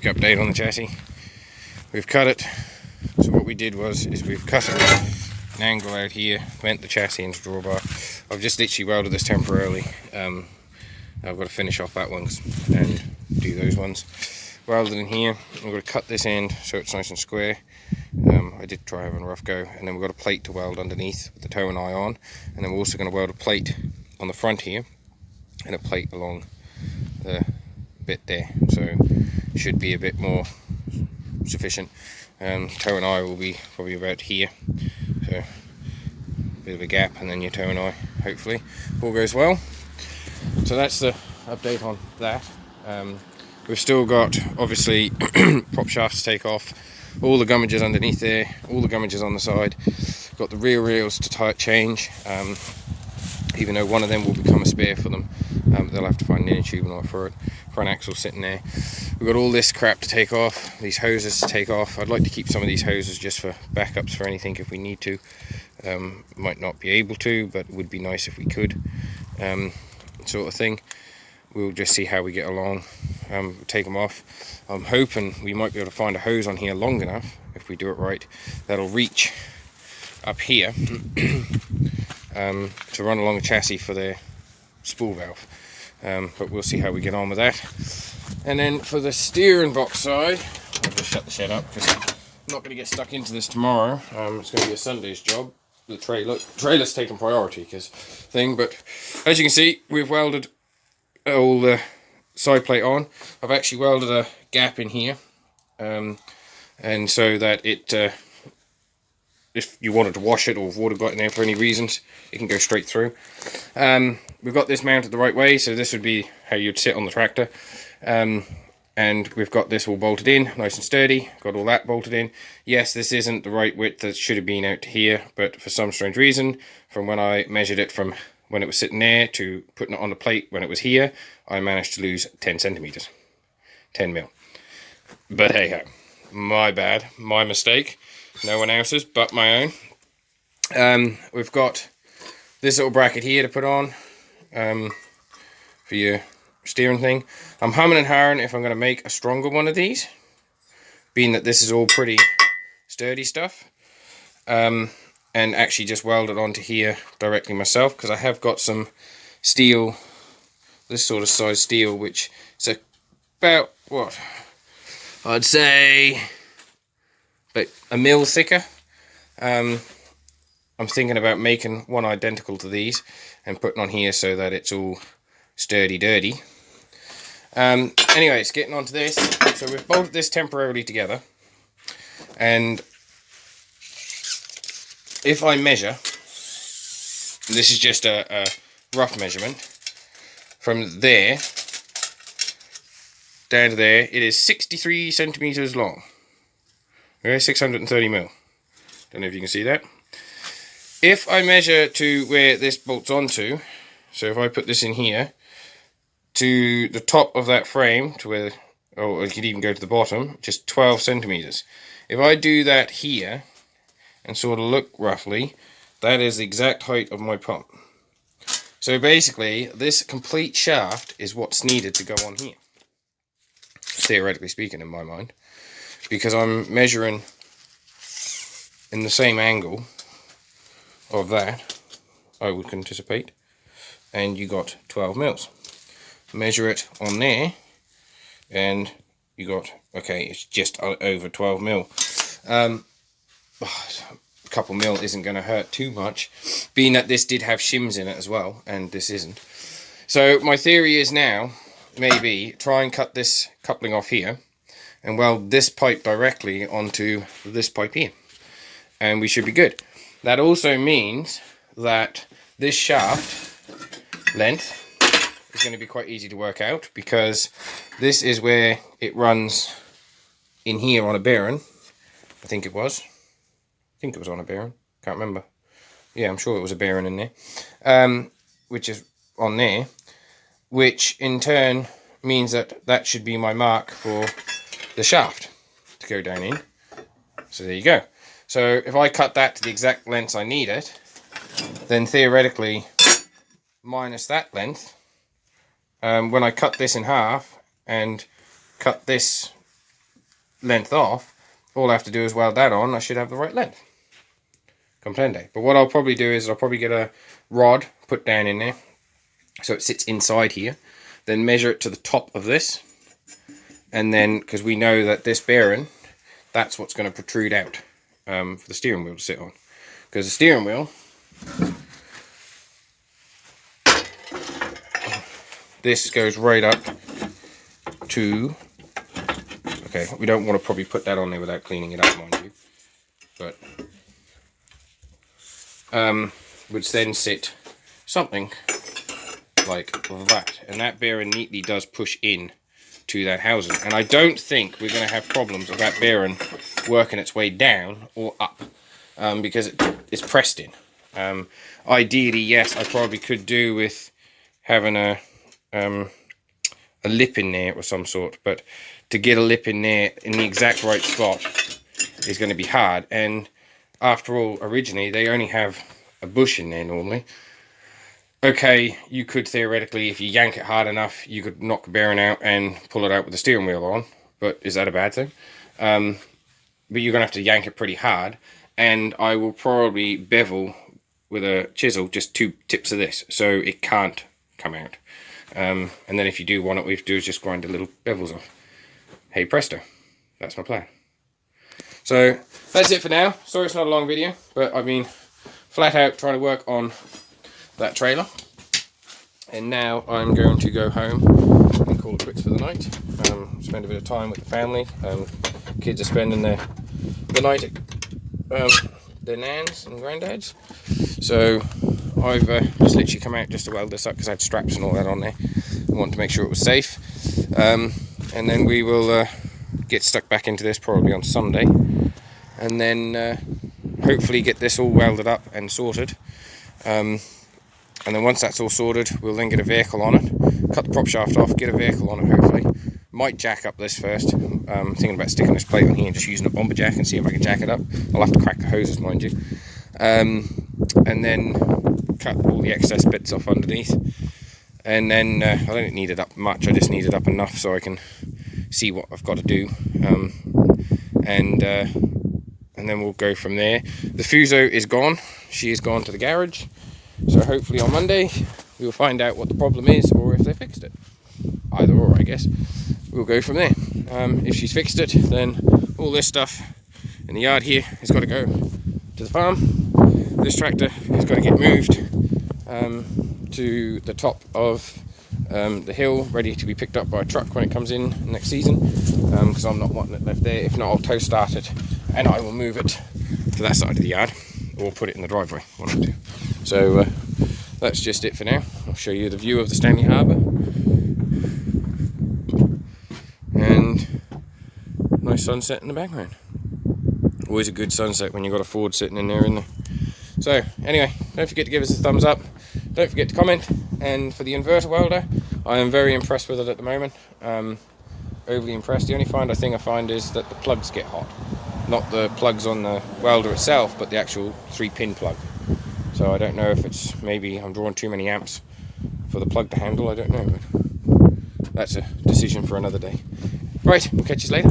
quick update on the chassis. We've cut it. So what we did was we've cut it an angle out here, bent the chassis into drawbar. I've just literally welded this temporarily. I've got to finish off that one and do those ones. Welded in here. I'm going to cut this end so it's nice and square. I did try having a rough go, and then we've got a plate to weld underneath with the toe and eye on, and then we're also going to weld a plate on the front here and a plate along the bit there, so it should be a bit more sufficient. Toe and eye will be probably about here, so a bit of a gap, and then your toe and eye, hopefully all goes well. So that's the update on that. We've still got obviously prop shafts to take off, all the gummages underneath there, all the gummages on the side, got the rear rails to change, even though one of them will become a spare for them. They'll have to find an inner tube and all for it. Front axle sitting there. We've got all this crap to take off, these hoses to take off. I'd like to keep some of these hoses just for backups for anything if we need to. Might not be able to, but it would be nice if we could, sort of thing. We'll just see how we get along. Take them off. I'm hoping we might be able to find a hose on here long enough, if we do it right, that'll reach up here to run along the chassis for the spool valve. But we'll see how we get on with that. And then for the steering box side, I'll just shut the shed up because I'm not going to get stuck into this tomorrow. It's going to be a Sunday's job. The trailer's taking priority because thing, but as you can see, we've welded all the side plate on. I've actually welded a gap in here, and so that it, if you wanted to wash it or if water got in there for any reasons, it can go straight through. We've got this mounted the right way, so this would be how you'd sit on the tractor. And we've got this all bolted in, nice and sturdy, got all that bolted in. Yes, this isn't the right width that should have been out to here, but for some strange reason, from when I measured it from when it was sitting there to putting it on the plate when it was here, I managed to lose 10 centimeters, 10 mil. But hey ho, my bad, my mistake, no one else's but my own. We've got this little bracket here to put on for your steering thing. I'm humming and hawing if I'm going to make a stronger one of these, being that this is all pretty sturdy stuff, and actually just weld it onto here directly myself, because I have got some steel, this sort of size steel, which is about, what, I'd say about a mil thicker. I'm thinking about making one identical to these and putting on here so that it's all sturdy dirty. Anyways, getting onto this. So we've bolted this temporarily together, and if I measure, this is just a rough measurement, from there down to there, it is 63 centimeters long. Okay, 630 mil. Don't know if you can see that. If I measure to where this bolts onto, so if I put this in here, to the top of that frame, to where, or you could even go to the bottom, just 12 centimeters. If I do that here, and sort of look roughly, that is the exact height of my pump. So basically, this complete shaft is what's needed to go on here, theoretically speaking, in my mind, because I'm measuring in the same angle of that, I would anticipate, and you got 12 mils. Measure it on there, and you got, okay, it's just over 12 mil. A couple mil isn't going to hurt too much, being that this did have shims in it as well, and this isn't. So my theory is now, maybe, try and cut this coupling off here, and weld this pipe directly onto this pipe here, and we should be good. That also means that this shaft length is going to be quite easy to work out, because this is where it runs in here on a bearing. I think it was on a bearing, can't remember. Yeah, I'm sure it was a bearing in there, which is on there, which in turn means that that should be my mark for the shaft to go down in. So there you go. So if I cut that to the exact length I need it, then theoretically, minus that length, when I cut this in half and cut this length off, all I have to do is weld that on. I should have the right length. Comprende? But what I'll probably do is I'll probably get a rod put down in there so it sits inside here, then measure it to the top of this, and then, because we know that this bearing, that's what's going to protrude out for the steering wheel to sit on, because the steering wheel, this goes right up to, okay, we don't want to probably put that on there without cleaning it up, mind you, but which then sit something like that, and that bearing neatly does push in to that housing, and I don't think we're going to have problems with that bearing working its way down or up, because it's pressed in. Ideally, yes, I probably could do with having a lip in there of some sort, but to get a lip in there in the exact right spot is going to be hard, and after all, originally they only have a bush in there normally. Okay, you could theoretically, if you yank it hard enough, you could knock the bearing out and pull it out with the steering wheel on, but is that a bad thing? But you're going to have to yank it pretty hard, and I will probably bevel with a chisel just 2 tips of this, so it can't come out. And then if you do want it, what you have to do is just grind the little bevels off. Hey presto, that's my plan. So that's it for now. Sorry it's not a long video, but I've been flat out trying to work on that trailer, and now I'm going to go home and call it quits for the night. Spend a bit of time with the family. Kids are spending the night at their nans and granddads, so I've just literally come out just to weld this up because I had straps and all that on there. I wanted to make sure it was safe, and then we will get stuck back into this probably on Sunday, and then hopefully get this all welded up and sorted. And then once that's all sorted, we'll then get a vehicle on it, cut the prop shaft off, get a vehicle on it hopefully. Might jack up this first. Thinking about sticking this plate on here and just using a bomber jack and see if I can jack it up. I'll have to crack the hoses, mind you. And then cut all the excess bits off underneath. And then I don't need it up much, I just need it up enough so I can see what I've got to do. And then we'll go from there. The Fuso is gone. She is gone to the garage. So hopefully on Monday we will find out what the problem is, or if they fixed it. Either or, I guess. We'll go from there. If she's fixed it, then all this stuff in the yard here has got to go to the farm. This tractor has got to get moved to the top of the hill, ready to be picked up by a truck when it comes in next season, because I'm not wanting it left there. If not, I'll tow start it and I will move it to that side of the yard, or put it in the driveway, one of the two. So that's just it for now. I'll show you the view of the Stanley Harbour, and nice sunset in the background. Always a good sunset when you've got a Ford sitting in there, isn't there? So anyway, don't forget to give us a thumbs up, don't forget to comment, and for the inverter welder, I am very impressed with it at the moment. Overly impressed. The only thing I find is that the plugs get hot. Not the plugs on the welder itself, but the actual 3-pin plug. So I don't know if it's, maybe I'm drawing too many amps for the plug to handle, I don't know, but that's a decision for another day. Right, we'll catch you later.